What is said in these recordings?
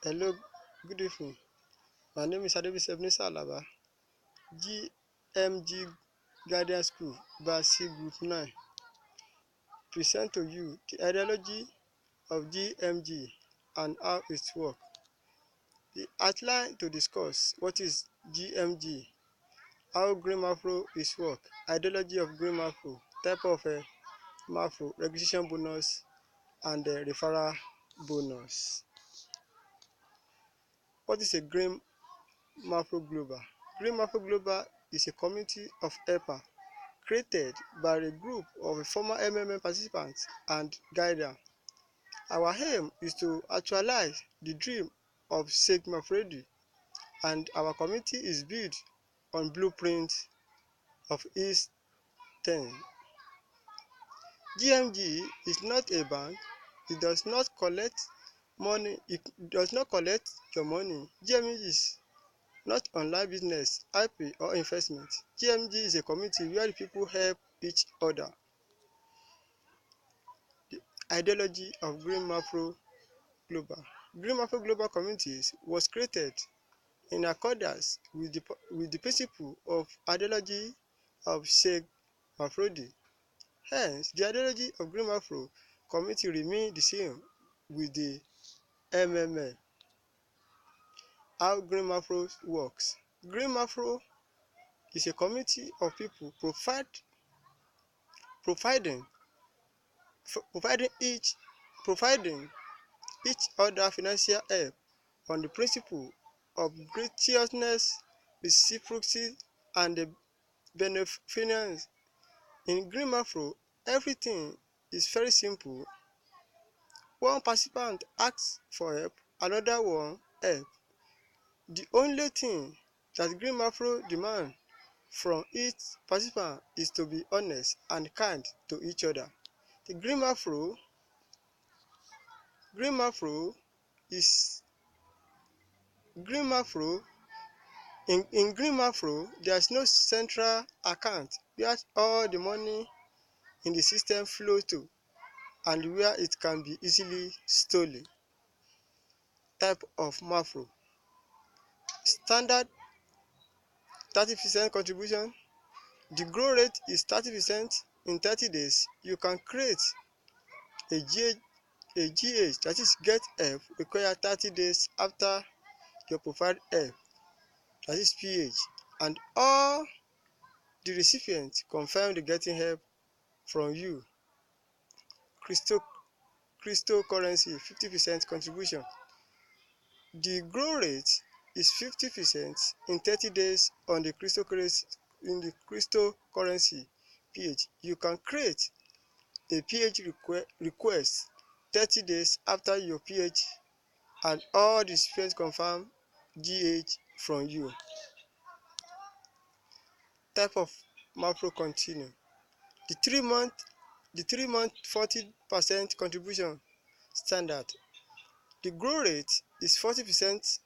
Hello, good evening. My name is Adebisi Ebenezer Alaba, GMG Guidance School, Basi Group 9. Present to you the ideology of GMG and how it works. The outline to discuss what is GMG, how Green Macro is work, ideology of Green Macro, type of Macro, registration bonus, and referral bonus. What is a Green Macro Global? Green Macro Global is a community of helpers created by a group of former MMM participants and guiders. Our aim is to actualize the dream of Sheikh Mafredi, and our community is built on blueprint of East 10. GMG is not a bank. It does not collect money. It does not collect your money. GMG is not online business, IP, or investment. GMG is a community where people help each other. The ideology of Green Macro Global. Green Macro Global Communities was created in accordance with the principle of ideology of Sheikh Mafrodi. Hence, the ideology of Green Macro Community remains the same with the MML. How Green Macro works. Green Macro is a community of people providing providing each providing each other financial help on the principle of graciousness, reciprocity, and beneficence. In Green Macro, everything is very simple. One participant asks for help, another one help. The only thing that Green Macro demands from each participant is to be honest and kind to each other. The Green Macro is Green Macro in Green Macro, there is no central account where all the money in the system flows to and where it can be easily stolen. Type of Macro. Standard 30% contribution. The growth rate is 30% in 30 days. You can create a GH, that is get help, require 30 days after your provide help, that is PH, and all the recipients confirm the getting help from you. Cryptocurrency 50% contribution. The growth rate is 50% in 30 days on the cryptocurrency PH. You can create a PH request 30 days after your PH and all the recipients confirm GH from you. Type of Macro continue. The 3-month 40% contribution standard. The growth rate is 40%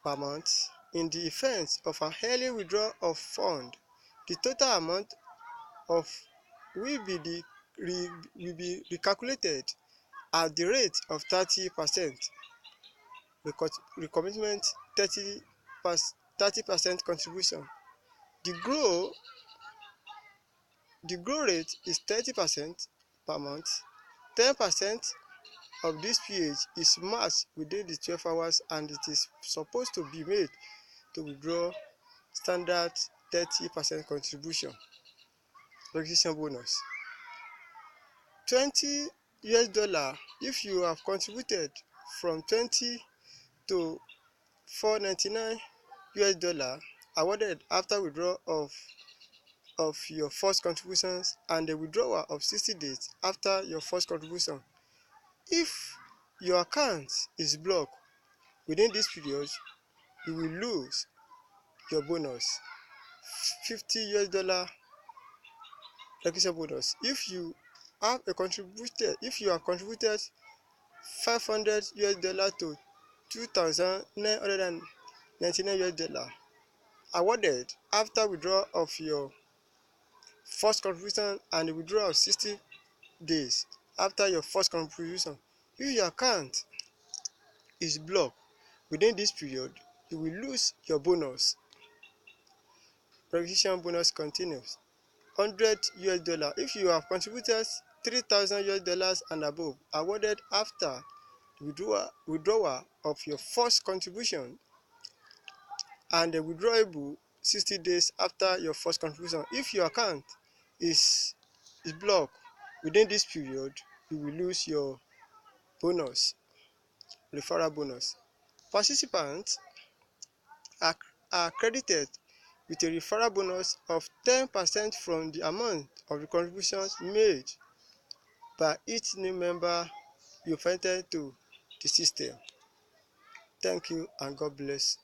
per month. In the event of an early withdrawal of fund, the total amount of will be recalculated at the rate of 30%. Recommitment 30% contribution. The growth rate is 30% per month. 10% of this PH is matched within the 12 hours and it is supposed to be made to withdraw standard 30% contribution. Registration bonus. $20 if you have contributed from 20 to $499 awarded after withdrawal of your first contributions and the withdrawal of 60 days after your first contribution. If your account is blocked within this period, you will lose your bonus. $50 registration bonus. If you have contributed $500 to $2,999 awarded after withdrawal of your first contribution and the withdrawal of 60 days after your first contribution, if your account is blocked within this period, you will lose your bonus. Revision bonus continues. $100 if you have contributed $3,000 and above, awarded after withdrawal of your first contribution and withdrawable 60 days after your first contribution. If your account is blocked within this period, you will lose your bonus, referral bonus. Participants are, are credited with a referral bonus of 10% from the amount of the contributions made by each new member you invited to the system. Thank you and God bless.